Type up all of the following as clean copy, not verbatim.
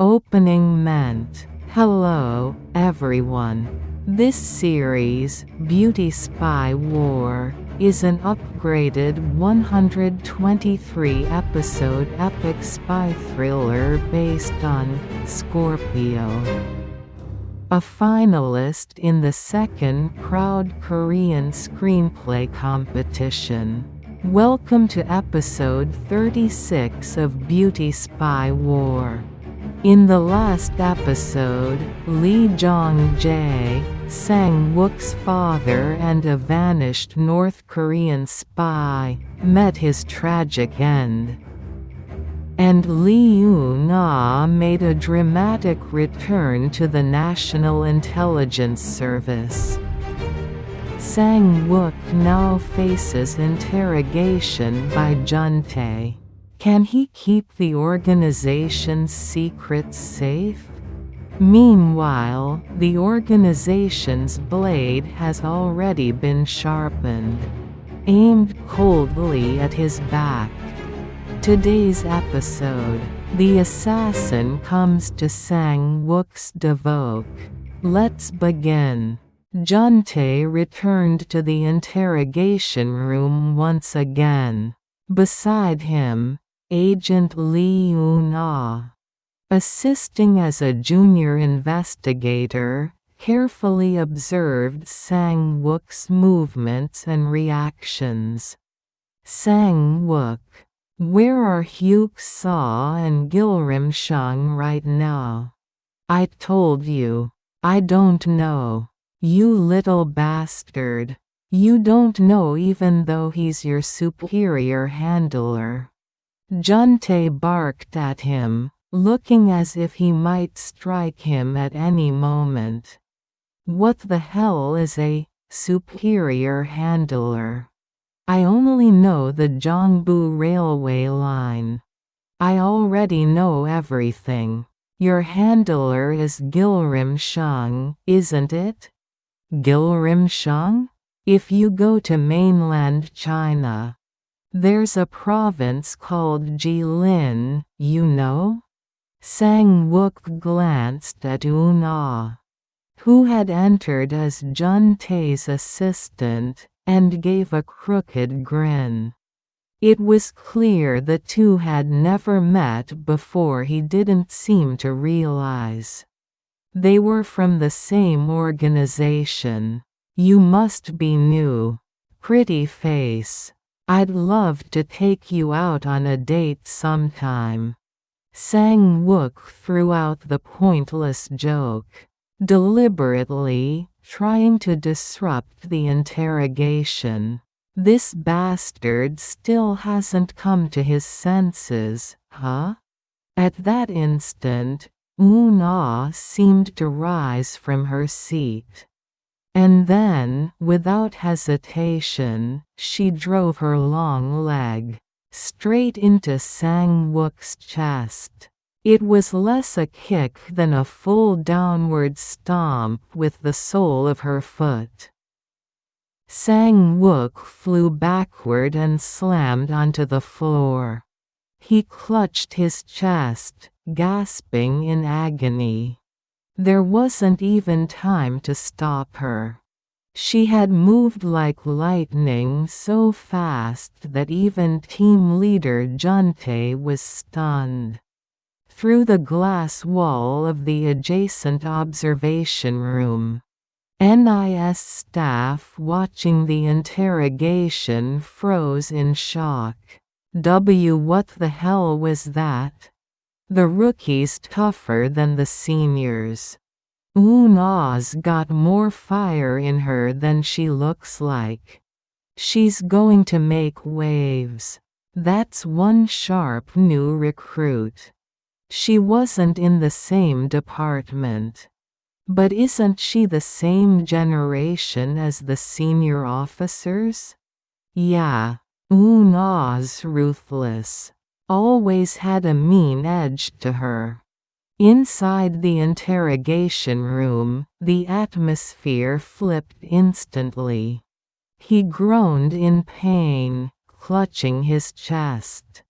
Opening meant, "Hello, everyone." This series, Beauty Spy War, is an upgraded 123-episode epic spy thriller based on Scorpio. A finalist in the second Proud Korean Screenplay competition. Welcome to episode 36 of Beauty Spy War. In the last episode, Lee Jong-jae, Sang-wook's father and a vanished North Korean spy, met his tragic end. And Lee Eun-ah made a dramatic return to the National Intelligence Service. Sang-wook now faces interrogation by Jun-tae. Can he keep the organization's secrets safe? Meanwhile, the organization's blade has already been sharpened, aimed coldly at his back. Today's episode, the assassin comes to Sang-wook's Dvoke. Let's begin. Jun-tae returned to the interrogation room once again. Beside him, Agent Lee Eun-ah, assisting as a junior investigator, carefully observed Sang-wook's movements and reactions. Sang-wook, where are Hyuk-seo and Gilrim-shung right now? I told you. I don't know. You little bastard. You don't know even though he's your superior handler. Jun-tae barked at him, looking as if he might strike him at any moment. What the hell is a superior handler? I only know the Gyeongbu railway line. I already know everything. Your handler is Gilrim-shung, isn't it? Gilrim-shung? If you go to mainland China, there's a province called Jilin, you know? Sang-wook glanced at Eun-ah, who had entered as Jun-tae's assistant, and gave a crooked grin. It was clear the two had never met before. He didn't seem to realize. They were from the same organization. You must be new. Pretty face. I'd love to take you out on a date sometime. Sang-wook threw out the pointless joke, deliberately, trying to disrupt the interrogation. This bastard still hasn't come to his senses, huh? At that instant, Eun-ah seemed to rise from her seat. And then, without hesitation, she drove her long leg straight into Sang-wook's chest. It was less a kick than a full downward stomp with the sole of her foot. Sang-wook flew backward and slammed onto the floor. He clutched his chest, gasping in agony. There wasn't even time to stop her. She had moved like lightning so fast that even team leader Jun-tae was stunned. Through the glass wall of the adjacent observation room, NIS staff watching the interrogation froze in shock. What the hell was that? The rookie's tougher than the seniors. Eun-ah's got more fire in her than she looks like. She's going to make waves. That's one sharp new recruit. She wasn't in the same department. But isn't she the same generation as the senior officers? Yeah. Eun-ah's ruthless. Always had a mean edge to her. Inside the interrogation room, the atmosphere flipped instantly. He groaned in pain, clutching his chest.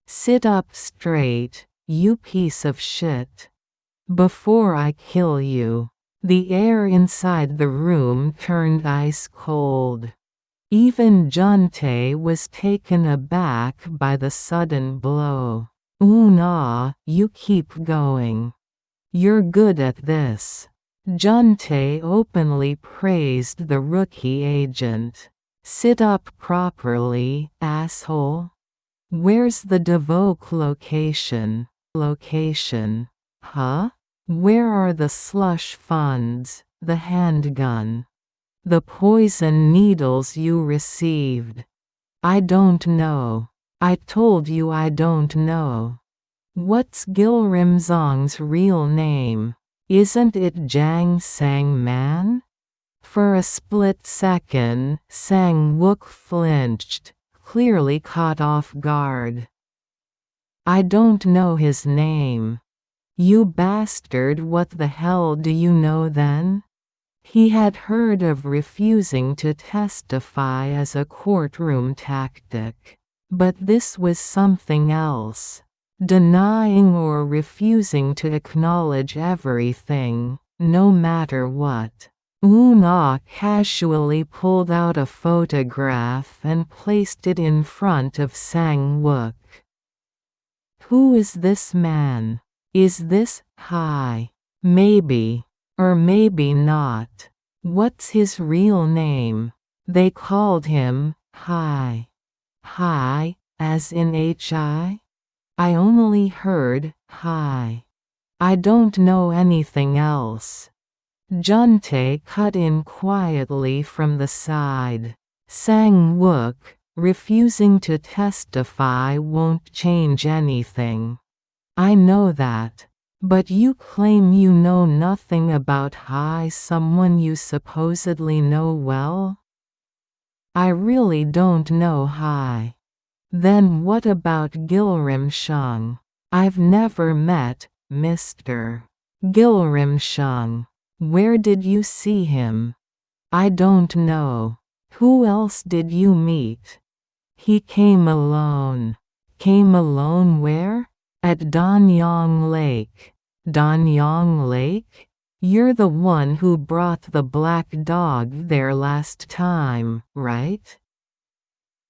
Sit up straight, you piece of shit. Before I kill you." The air inside the room turned ice cold. Even Jun-tae was taken aback by the sudden blow. "Eun-ah, you keep going. You're good at this." Jun-tae openly praised the rookie agent. "Sit up properly, asshole." "Where's the Dvoke location?" "Location? Huh? Where are the slush funds, the handgun? The poison needles you received?" "I don't know. I told you I don't know." "What's Gilrimzong's real name? Isn't it Jang Sang-man?" For a split second, Sang-wook flinched, clearly caught off guard. "I don't know his name." "You bastard, what the hell do you know then?" He had heard of refusing to testify as a courtroom tactic. But this was something else. Denying or refusing to acknowledge everything, no matter what. Eun-ah casually pulled out a photograph and placed it in front of Sang-wook. "Who is this man? Is this Hy? Maybe. Or maybe not. What's his real name?" "They called him Hy." "Hy, as in Hi? I only heard Hy. I don't know anything else." Jun-tae cut in quietly from the side. "Sang-wook, refusing to testify won't change anything. I know that. But you claim you know nothing about Hy, someone you supposedly know well?" "I really don't know Hy." "Then what about Gilrimshung?" "I've never met Mr. Gilrimshung. Where did you see him?" "I don't know." "Who else did you meet?" "He came alone." "Came alone where?" "At Danyang Lake." "Danyang Lake? You're the one who brought the black dog there last time, right?"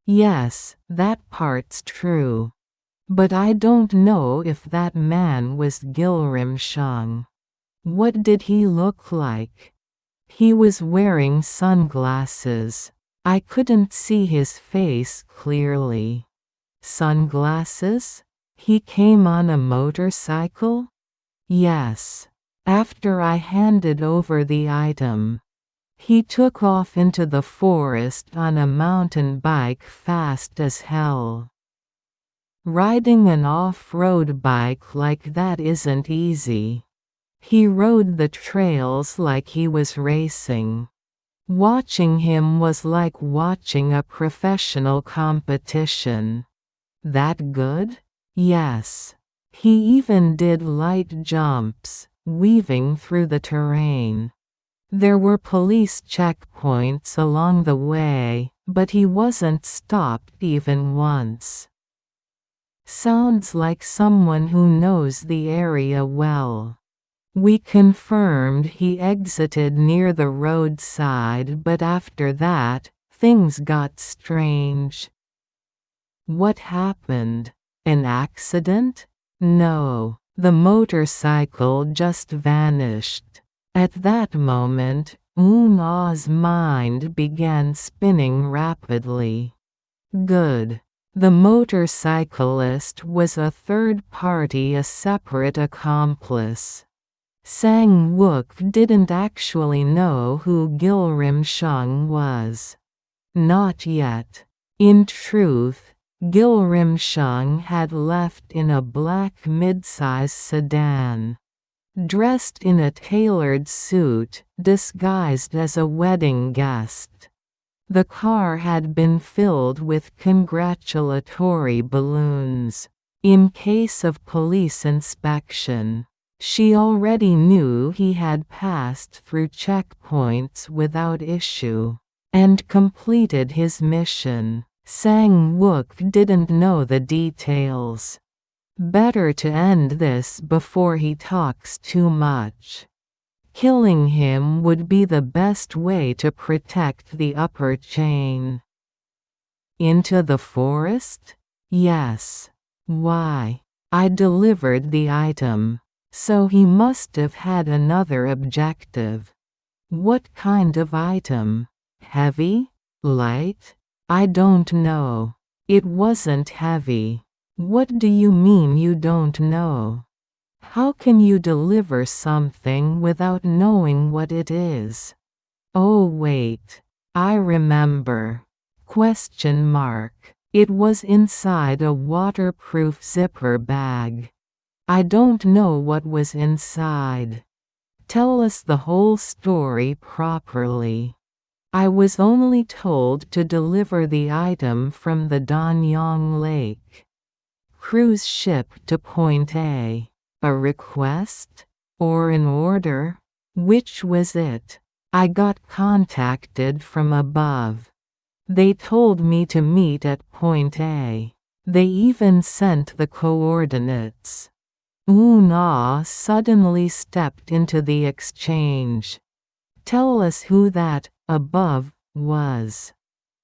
"Yes, that part's true. But I don't know if that man was Gilrimshung." "What did he look like?" "He was wearing sunglasses. I couldn't see his face clearly." "Sunglasses? He came on a motorcycle?" "Yes. After I handed over the item. He took off into the forest on a mountain bike fast as hell." "Riding an off-road bike like that isn't easy." "He rode the trails like he was racing. Watching him was like watching a professional competition." "That good?" "Yes. He even did light jumps, weaving through the terrain. There were police checkpoints along the way, but he wasn't stopped even once." "Sounds like someone who knows the area well." "We confirmed he exited near the roadside, but after that, things got strange." "What happened? An accident?" "No. The motorcycle just vanished." At that moment, Eun-ah's mind began spinning rapidly. Good. The motorcyclist was a third party, a separate accomplice. Sang-wook didn't actually know who Gilrimshung was. Not yet. In truth, Gilrimshung had left in a black midsize sedan. Dressed in a tailored suit, disguised as a wedding guest. The car had been filled with congratulatory balloons. In case of police inspection, she already knew he had passed through checkpoints without issue and completed his mission. Sang-wook didn't know the details. Better to end this before he talks too much. Killing him would be the best way to protect the upper chain. Into the forest? Yes. Why? I delivered the item. So he must have had another objective. What kind of item? Heavy? Light? I don't know. It wasn't heavy. What do you mean you don't know? How can you deliver something without knowing what it is? Oh wait. I remember. Question mark. It was inside a waterproof zipper bag. I don't know what was inside. Tell us the whole story properly. I was only told to deliver the item from the Danyang Lake cruise ship to point A. A request? Or an order? Which was it? I got contacted from above. They told me to meet at point A. They even sent the coordinates. Eun-ah suddenly stepped into the exchange. Tell us who that above was.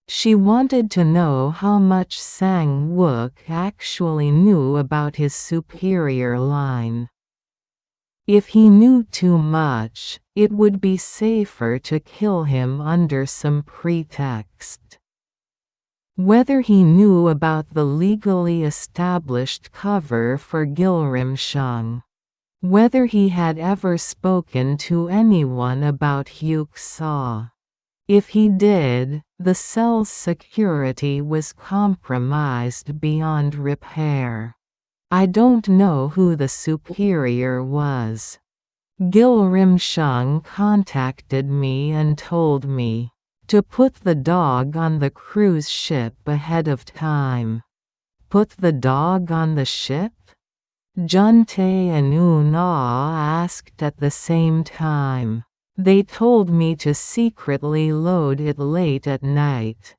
She wanted to know how much Sang-wook actually knew about his superior line. If he knew too much, it would be safer to kill him under some pretext. Whether he knew about the legally established cover for Gilrimshung. Whether he had ever spoken to anyone about Hyuk-saw. If he did, the cell's security was compromised beyond repair. I don't know who the superior was. Gilrimshung contacted me and told me to put the dog on the cruise ship ahead of time. Put the dog on the ship? Jun-tae and Eun-ah asked at the same time. They told me to secretly load it late at night.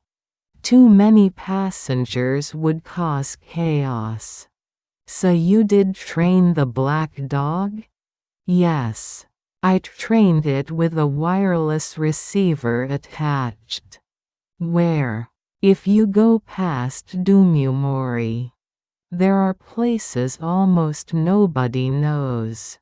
Too many passengers would cause chaos. So you did train the black dog? Yes. I trained it with a wireless receiver attached. Where? If you go past Dumumori. There are places almost nobody knows.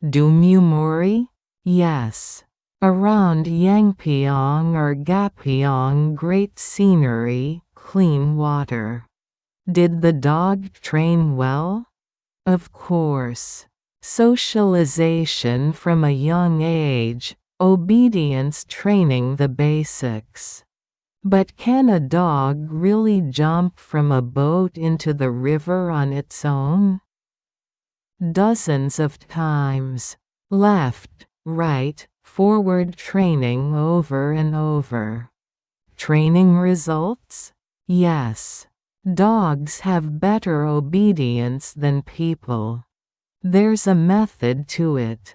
Dumumori? Yes. Around Yangpyeong or Gapyeong, great scenery, clean water. Did the dog train well? Of course. Socialization from a young age, obedience training the basics. But can a dog really jump from a boat into the river on its own? Dozens of times. Left, right, forward training over and over. Training results? Yes. Dogs have better obedience than people. There's a method to it.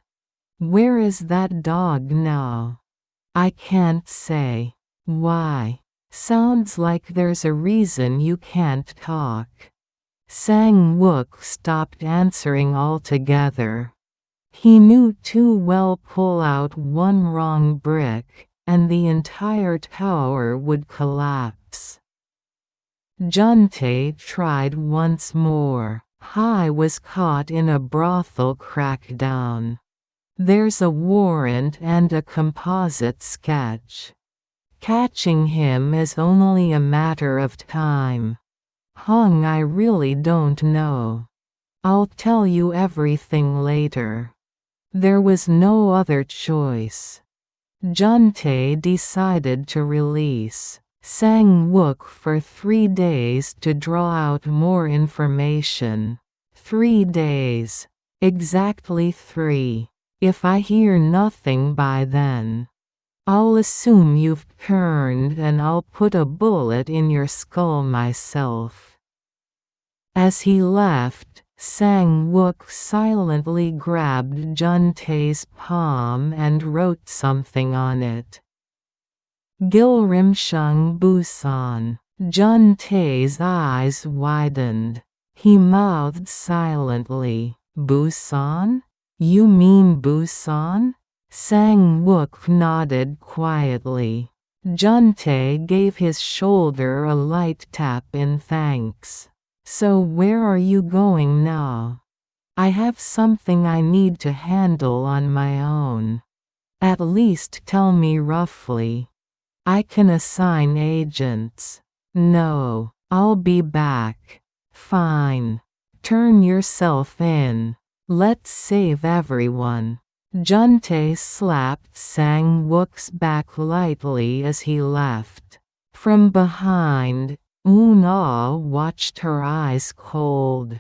Where is that dog now? I can't say. Why? Sounds like there's a reason you can't talk. Sang-wook stopped answering altogether. He knew too well pull out one wrong brick, and the entire tower would collapse. Jun-tae tried once more. Hai was caught in a brothel crackdown. There's a warrant and a composite sketch. Catching him is only a matter of time. Hung, I really don't know. I'll tell you everything later. There was no other choice. Jun-tae decided to release Sang-wook for 3 days to draw out more information. 3 days. Exactly 3. If I hear nothing by then, I'll assume you've turned and I'll put a bullet in your skull myself. As he left, Sang-wook silently grabbed Jun-tae's palm and wrote something on it. Gilrimshung Busan. Jun-tae's eyes widened. He mouthed silently. Busan? You mean Busan? Sang-wook nodded quietly. Jun-tae gave his shoulder a light tap in thanks. So where are you going now? I have something I need to handle on my own. At least tell me roughly. I can assign agents. No, I'll be back. Fine. Turn yourself in. Let's save everyone. Jun-tae slapped Sang-wook's back lightly as he left. From behind, Eun-ah watched her eyes cold.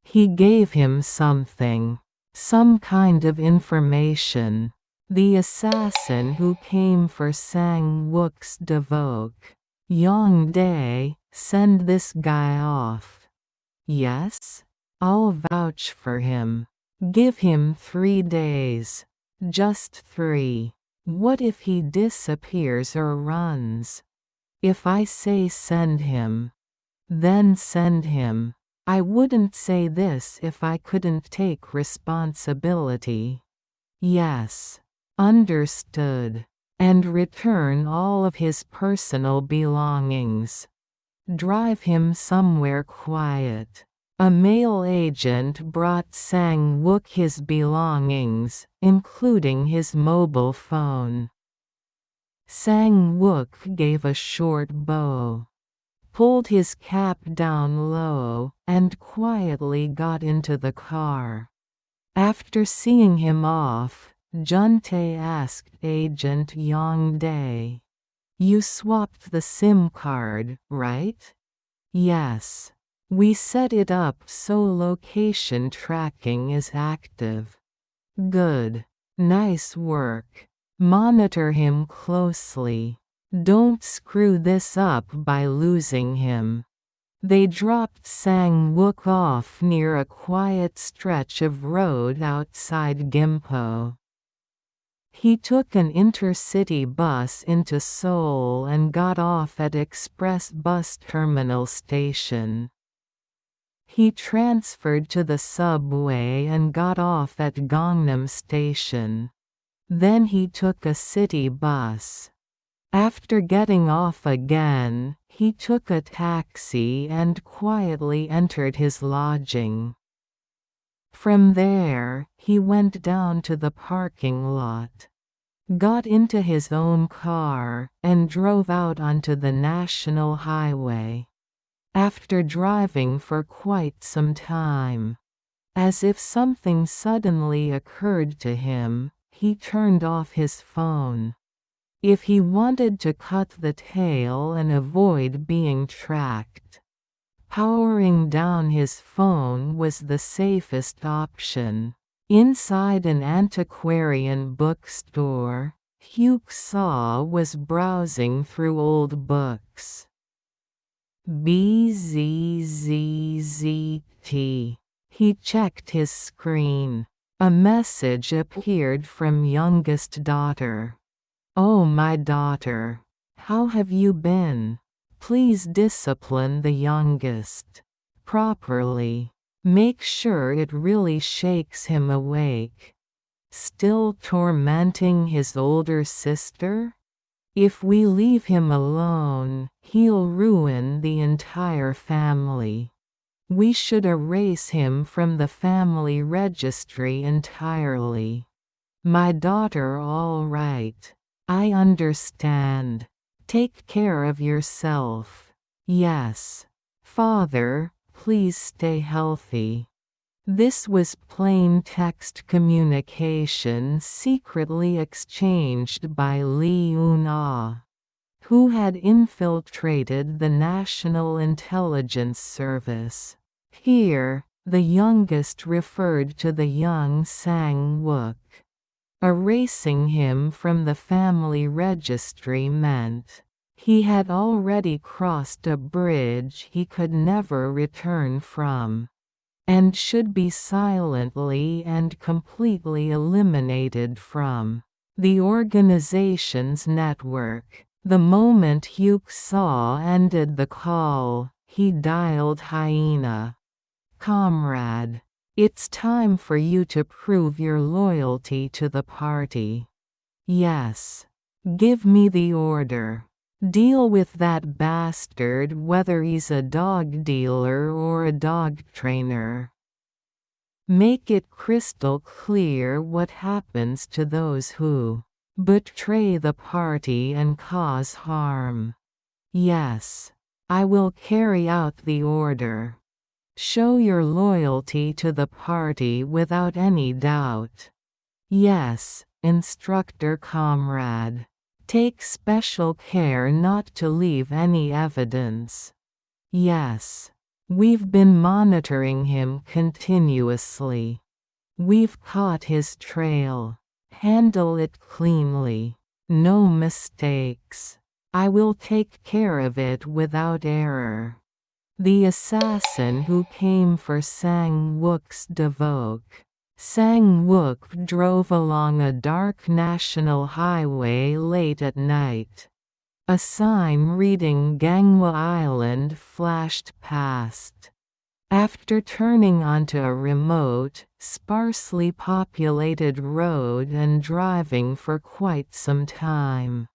He gave him something. Some kind of information. The assassin who came for Sang-wook's Dvoke. Young-dae, send this guy off. Yes? I'll vouch for him. Give him 3 days. Just 3. What if he disappears or runs? If I say send him, then send him. I wouldn't say this if I couldn't take responsibility. Yes. Understood. And return all of his personal belongings. Drive him somewhere quiet. A male agent brought Sang-wook his belongings, including his mobile phone. Sang-wook gave a short bow, pulled his cap down low, and quietly got into the car. After seeing him off, Jun-tae asked Agent Young-dae, "You swapped the SIM card, right?" "Yes. We set it up so location tracking is active." "Good. Nice work. Monitor him closely. Don't screw this up by losing him." They dropped Sang-wook off near a quiet stretch of road outside Gimpo. He took an intercity bus into Seoul and got off at Express Bus Terminal Station. He transferred to the subway and got off at Gangnam Station. Then he took a city bus. After getting off again, he took a taxi and quietly entered his lodging. From there, he went down to the parking lot, got into his own car, and drove out onto the national highway. After driving for quite some time, as if something suddenly occurred to him, he turned off his phone. If he wanted to cut the tail and avoid being tracked, powering down his phone was the safest option. Inside an antiquarian bookstore, Hyuk-soo was browsing through old books. BZZZT. He checked his screen. A message appeared from youngest daughter. "Oh, my daughter. How have you been? Please discipline the youngest properly. Make sure it really shakes him awake. Still tormenting his older sister? If we leave him alone, he'll ruin the entire family. We should erase him from the family registry entirely. My daughter, all right. I understand. Take care of yourself. Yes. Father, please stay healthy." This was plain text communication secretly exchanged by Eun-ah, who had infiltrated the National Intelligence Service. Here, the youngest referred to the young Sang-wook. Erasing him from the family registry meant he had already crossed a bridge he could never return from, and should be silently and completely eliminated from the organization's network. The moment Hyuk-soo ended the call, he dialed Hyena. Comrade, it's time for you to prove your loyalty to the party. Yes. Give me the order. Deal with that bastard whether he's a dog dealer or a dog trainer. Make it crystal clear what happens to those who betray the party and cause harm. Yes. I will carry out the order. Show your loyalty to the party without any doubt. Yes, Instructor Comrade. Take special care not to leave any evidence. Yes. We've been monitoring him continuously. We've caught his trail. Handle it cleanly. No mistakes. I will take care of it without error. The assassin who came for Sang-wook's Dvoke. Sang-wook drove along a dark national highway late at night. A sign reading Ganghwa Island flashed past. After turning onto a remote, sparsely populated road and driving for quite some time,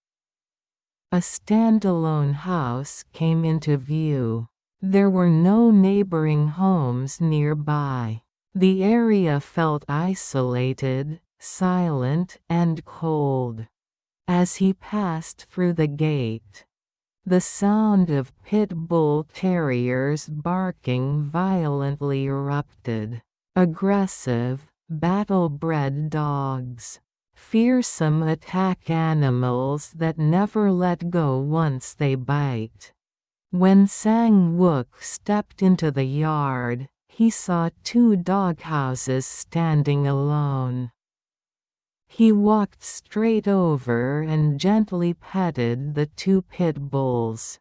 a standalone house came into view. There were no neighboring homes nearby. The area felt isolated, silent, and cold. As he passed through the gate, the sound of pit bull terriers barking violently erupted. Aggressive, battle-bred dogs. Fearsome attack animals that never let go once they bite. When Sang-wook stepped into the yard, he saw 2 doghouses standing alone. He walked straight over and gently petted the 2 pit bulls.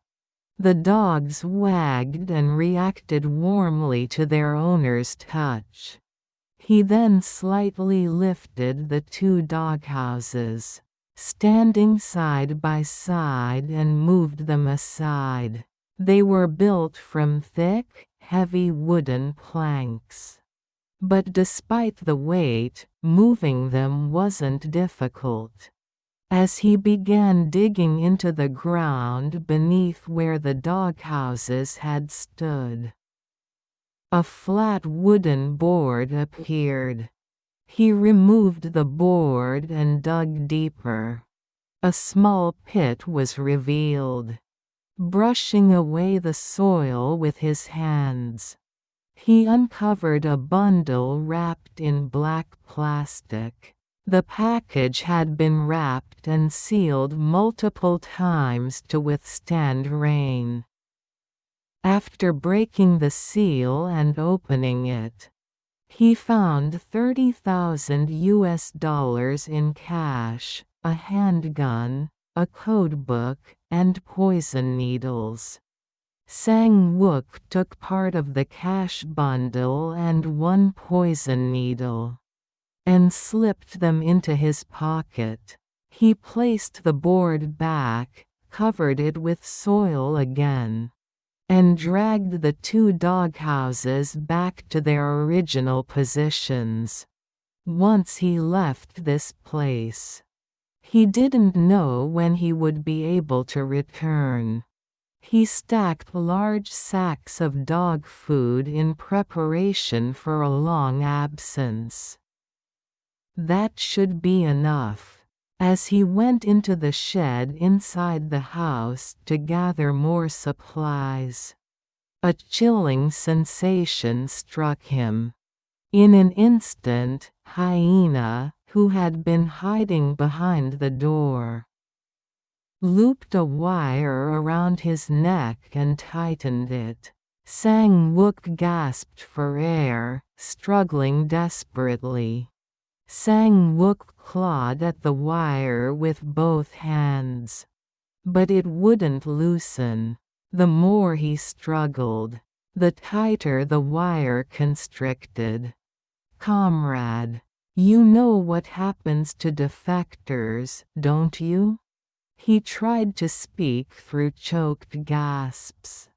The dogs wagged and reacted warmly to their owner's touch. He then slightly lifted the 2 doghouses, standing side by side, and moved them aside. They were built from thick, heavy wooden planks. But despite the weight, moving them wasn't difficult. As he began digging into the ground beneath where the doghouses had stood, a flat wooden board appeared. He removed the board and dug deeper. A small pit was revealed. Brushing away the soil with his hands, he uncovered a bundle wrapped in black plastic. The package had been wrapped and sealed multiple times to withstand rain. After breaking the seal and opening it, he found $30,000 in cash, a handgun, a codebook, and poison needles. Sang-wook took part of the cash bundle and 1 poison needle, and slipped them into his pocket. He placed the board back, covered it with soil again, and dragged the 2 doghouses back to their original positions. Once he left this place, he didn't know when he would be able to return. He stacked large sacks of dog food in preparation for a long absence. That should be enough. As he went into the shed inside the house to gather more supplies, a chilling sensation struck him. In an instant, Hyena, who had been hiding behind the door, looped a wire around his neck and tightened it. Sang-wook gasped for air, struggling desperately. Sang-wook clawed at the wire with both hands, but it wouldn't loosen. The more he struggled, the tighter the wire constricted. "Comrade, you know what happens to defectors, don't you?" He tried to speak through choked gasps.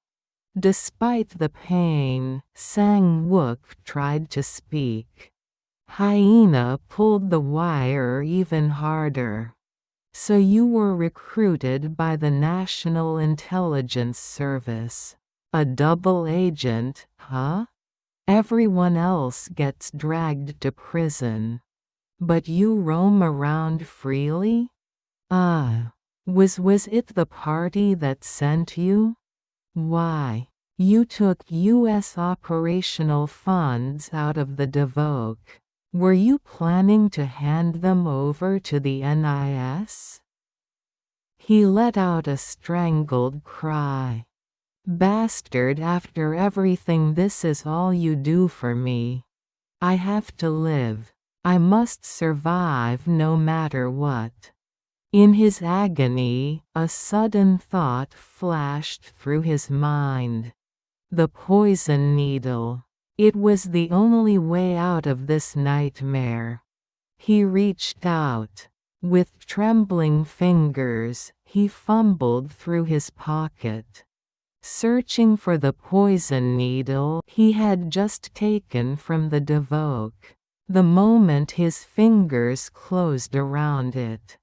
Despite the pain, Sang-wook tried to speak. Hyena pulled the wire even harder. So you were recruited by the National Intelligence Service. A double agent, huh? Everyone else gets dragged to prison. But you roam around freely? Was it the party that sent you? Why? You took U.S. operational funds out of the Dvoke. Were you planning to hand them over to the NIS? He let out a strangled cry. Bastard, after everything, this is all you do for me. I have to live. I must survive no matter what. In his agony, a sudden thought flashed through his mind. The poison needle. It was the only way out of this nightmare. He reached out. With trembling fingers, he fumbled through his pocket, searching for the poison needle he had just taken from the Dvoke. The moment his fingers closed around it,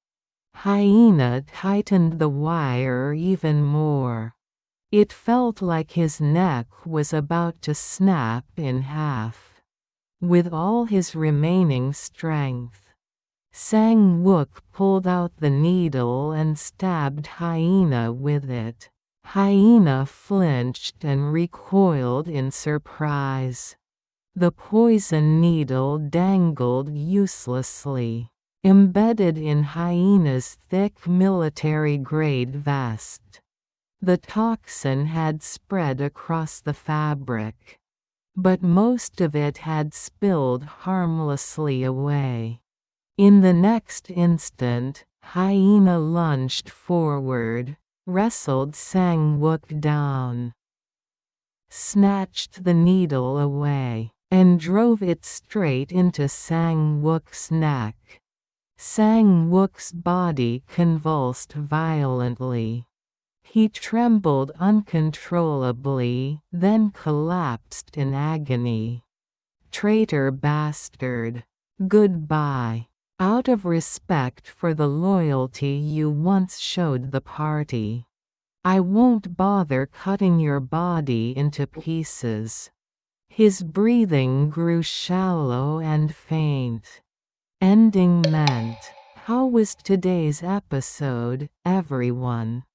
Hyena tightened the wire even more. It felt like his neck was about to snap in half. With all his remaining strength, Sang-wook pulled out the needle and stabbed Hyena with it. Hyena flinched and recoiled in surprise. The poison needle dangled uselessly, embedded in Hyena's thick military-grade vest. The toxin had spread across the fabric, but most of it had spilled harmlessly away. In the next instant, Hyena lunged forward, wrestled Sang-wook down, snatched the needle away, and drove it straight into Sang-wook's neck. Sang-wook's body convulsed violently. He trembled uncontrollably, then collapsed in agony. Traitor bastard. Goodbye. Out of respect for the loyalty you once showed the party, I won't bother cutting your body into pieces. His breathing grew shallow and faint. Ending meant, how was today's episode, everyone?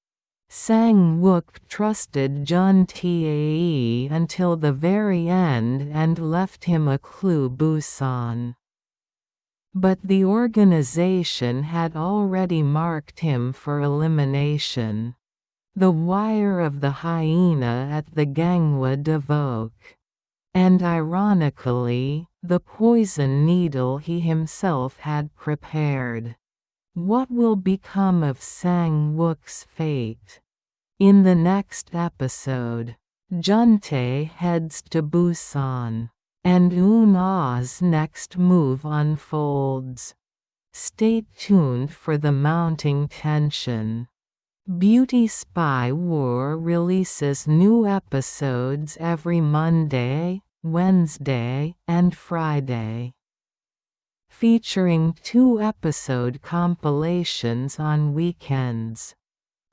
Sang-wook trusted Jun-tae until the very end and left him a clue, Busan. But the organization had already marked him for elimination. The wire of the Hyena at the Ganghwa Dvoke. And ironically, the poison needle he himself had prepared. What will become of Sang-wook's fate? In the next episode, Jun-tae heads to Busan, and Eun-ah's next move unfolds. Stay tuned for the mounting tension. Beauty Spy War releases new episodes every Monday, Wednesday, and Friday, featuring 2-episode compilations on weekends.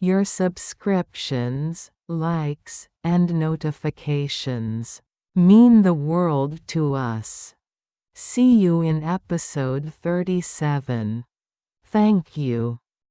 Your subscriptions, likes, and notifications mean the world to us. See you in episode 37. Thank you.